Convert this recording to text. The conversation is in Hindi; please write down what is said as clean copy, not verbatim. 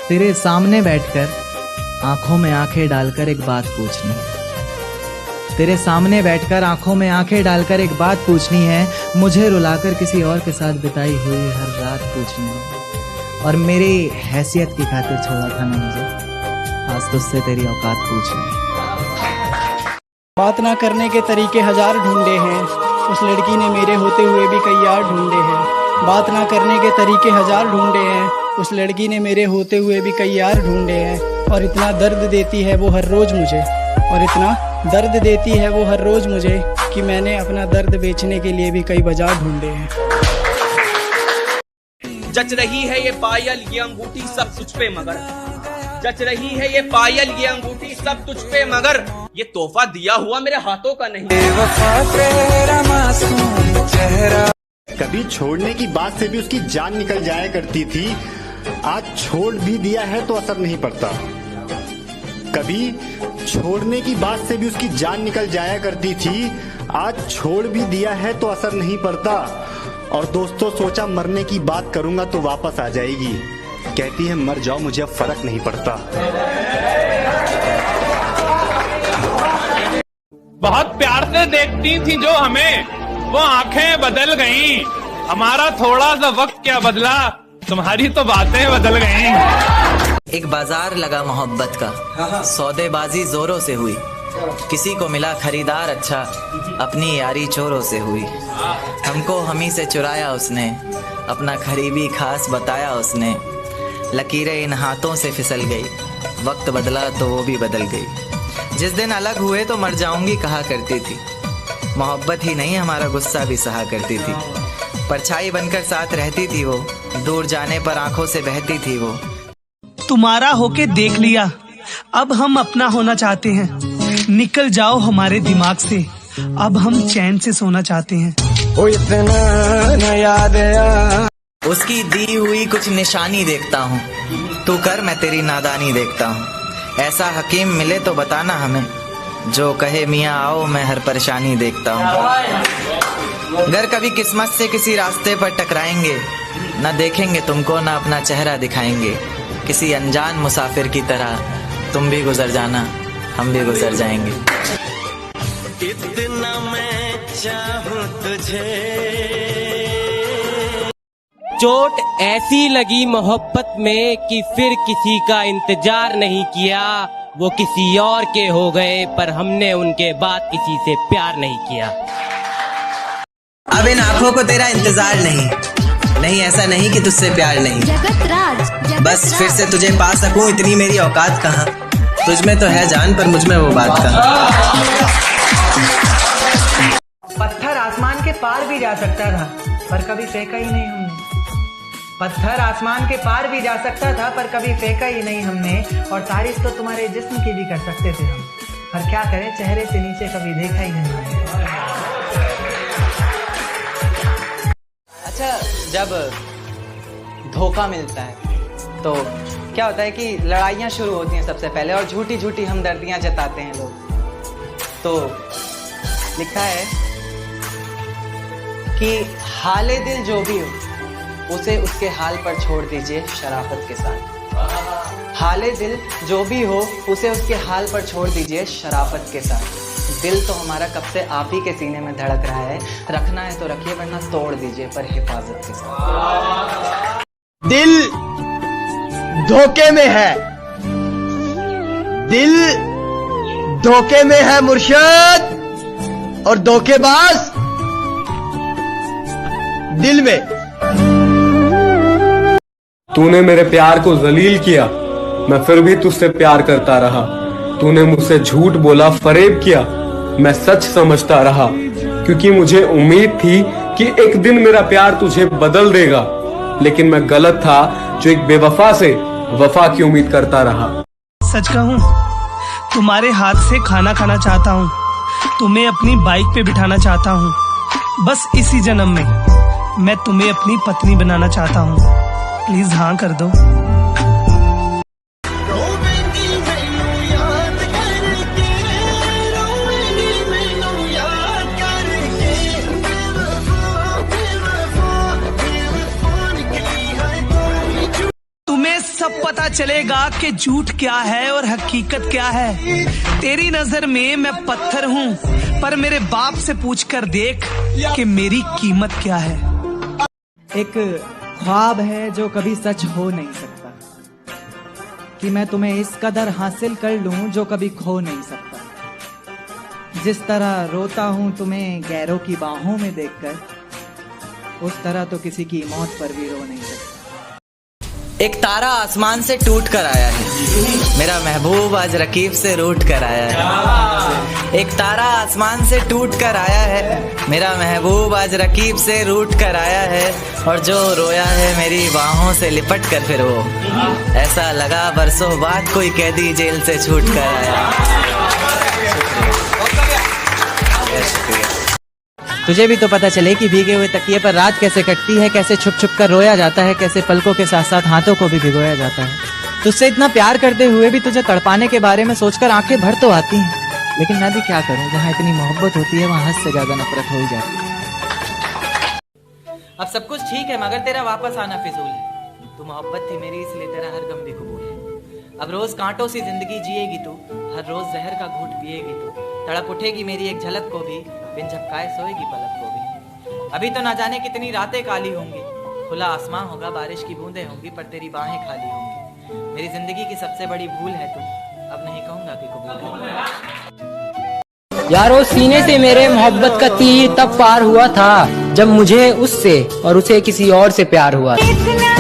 तेरे सामने बैठकर आंखों में आंखें डालकर एक बात पूछनी है। तेरे सामने बैठकर आंखों में आंखें डालकर एक बात पूछनी है। मुझे रुलाकर किसी और के साथ बिताई हुई हर रात पूछनी है। और मेरी हैसियत की खातिर छोड़ा था ना मुझे, आज तुझसे तेरी औकात पूछनी है। बात ना करने के तरीके हजार ढूंढे हैं, उस लड़की ने मेरे होते हुए भी कई यार ढूंढे हैं। बात ना करने के तरीके हजार ढूंढे हैं, उस लड़की ने मेरे होते हुए भी कई यार ढूंढे हैं। और इतना दर्द देती है वो हर रोज मुझे, और इतना दर्द देती है वो हर रोज मुझे कि मैंने अपना दर्द बेचने के लिए भी कई बाजार ढूंढे हैं। जच रही है ये पायल ये अंगूठी सब तुझ पे मगर, जच रही है ये पायल ये अंगूठी सब तुझ पे मगर, ये तोहफा दिया हुआ मेरे हाथों का नहीं। कभी छोड़ने की बात से भी उसकी जान निकल जाया करती थी, आज छोड़ भी दिया है तो असर नहीं पड़ता। कभी छोड़ने की बात से भी उसकी जान निकल जाया करती थी, आज छोड़ भी दिया है तो असर नहीं पड़ता। और दोस्तों सोचा मरने की बात करूंगा तो वापस आ जाएगी, कहती है मर जाओ मुझे अब फर्क नहीं पड़ता। बहुत प्यार से देखती थी जो हमें, वो आंखें बदल गईं। हमारा थोड़ा सा वक्त क्या बदला, तुम्हारी तो बातें बदल गईं। एक बाजार लगा मोहब्बत का, सौदेबाजी जोरों से हुई। किसी को मिला खरीदार अच्छा, अपनी यारी चोरों से हुई। हमको हमी से चुराया उसने, अपना करीबी खास बताया उसने। लकीरें इन हाथों से फिसल गई, वक्त बदला तो वो भी बदल गई। जिस दिन अलग हुए तो मर जाऊंगी कहा करती थी, मोहब्बत ही नहीं हमारा गुस्सा भी सहा करती थी। परछाई बनकर साथ रहती थी वो, दूर जाने पर आंखों से बहती थी वो। तुम्हारा होके देख लिया, अब हम अपना होना चाहते हैं। निकल जाओ हमारे दिमाग से, अब हम चैन से सोना चाहते हैं। ओ इतना न याद आ। उसकी दी हुई कुछ निशानी देखता हूँ, तू कर मैं तेरी नादानी देखता हूँ। ऐसा हकीम मिले तो बताना हमें, जो कहे मियाँ आओ मैं हर परेशानी देखता हूँ। अगर कभी किस्मत से किसी रास्ते पर टकराएंगे, न देखेंगे तुमको न अपना चेहरा दिखाएंगे। किसी अनजान मुसाफिर की तरह तुम भी गुजर जाना, हम भी गुजर जाएंगे। इतना मैं चाहूं तुझे। चोट ऐसी लगी मोहब्बत में कि फिर किसी का इंतजार नहीं किया। वो किसी और के हो गए पर हमने उनके बाद किसी से प्यार नहीं किया। अब इन आंखों को तेरा इंतजार नहीं, ऐसा नहीं कि तुझसे प्यार नहीं। बस फिर से तुझे पा सकूं इतनी मेरी औकात कहाँ। तुझ में तो है जान पर मुझ में वो बात कहाँ। पत्थर आसमान के पार भी जा सकता था पर कभी फेंका ही नहीं हमने। पत्थर आसमान के पार भी जा सकता था पर कभी फेंका ही नहीं हमने। और तारीफ तो तुम्हारे जिस्म की भी कर सकते थे हम, पर क्या करें चेहरे से नीचे कभी देखा ही नहीं हमने। अच्छा, जब धोखा मिलता है तो क्या होता है कि लड़ाइयाँ शुरू होती हैं सबसे पहले, और झूठी झूठी हमदर्दियाँ जताते हैं लोग। तो लिखा है कि हाले दिल जो भी हो उसे उसके हाल पर छोड़ दीजिए शराफत के साथ। हाले दिल जो भी हो उसे उसके हाल पर छोड़ दीजिए शराफत के साथ। दिल तो हमारा कब से आप ही के सीने में धड़क रहा है, रखना है तो रखिए वरना तोड़ दीजिए पर हिफाजत के साथ। दिल धोखे में है, दिल धोखे में है मुर्शिद, और धोखेबाज दिल में। तूने मेरे प्यार को जलील किया, मैं फिर भी तुझसे प्यार करता रहा। तूने मुझसे झूठ बोला, फरेब किया, मैं सच समझता रहा। क्योंकि मुझे उम्मीद थी कि एक दिन मेरा प्यार तुझे बदल देगा, लेकिन मैं गलत था जो एक बेवफा से वफा की उम्मीद करता रहा। सच कहूँ तुम्हारे हाथ से खाना खाना चाहता हूँ, तुम्हें अपनी बाइक पे बिठाना चाहता हूँ। बस इसी जन्म में मैं तुम्हें अपनी पत्नी बनाना चाहता हूँ, प्लीज हाँ कर दो। तुम्हें सब पता चलेगा कि झूठ क्या है और हकीकत क्या है। तेरी नजर में मैं पत्थर हूँ, पर मेरे बाप से पूछकर देख कि मेरी कीमत क्या है। एक ख्वाब है जो कभी सच हो नहीं सकता, कि मैं तुम्हें इस कदर हासिल कर लूं जो कभी खो नहीं सकता। जिस तरह रोता हूं तुम्हें गैरों की बाहों में देखकर, उस तरह तो किसी की मौत पर भी रो नहीं सकता। एक तारा आसमान से टूट कर आया है, मेरा महबूब आज रकीब से रूठ कर आया है। एक तारा आसमान से टूट कर आया है, मेरा महबूब आज रकीब से रूठ कर आया है। और जो रोया है मेरी बाहों से लिपट कर, फिर वो ऐसा लगा बरसों बाद कोई कैदी जेल से छूट कर आया। शुक्रिया। तुझे भी तो पता चले कि भीगे हुए तकिए पर रात कैसे कटती है, कैसे छुप छुप कर रोया जाता है, कैसे पलकों के साथ साथ हाथों को भी भिगोया जाता है। तुझसे इतना प्यार करते हुए भी तुझे तड़पाने के बारे में सोचकर आंखें भर तो आती हैं, लेकिन मैं भी क्या करूं, जहां इतनी मोहब्बत होती है वहां हद से ज्यादा नफरत हो ही जाती है। अब सब कुछ ठीक है मगर तेरा वापस आना फिजूल है। तू मोहब्बत थी मेरी इसलिए तेरा हर गम भी कबूल है। अब रोज कांटों सी जिंदगी जिएगी तू, हर रोज जहर का घूंट पिएगी तू। तड़प उठेगी मेरी एक झलक को भी, बिन झपकाए सोएगी पलक को भी। अभी तो ना जाने कितनी रातें काली होंगी, खुला आसमां होगा बारिश की बूंदें होंगी, पर तेरी बाहें खाली होंगी। मेरी जिंदगी की सबसे बड़ी भूल है तू, अब नहीं कहूंगा कि कबूल है। यारो सीने से मेरे मोहब्बत का तीर तब पार हुआ था जब मुझे उससे और उसे किसी और से प्यार हुआ था।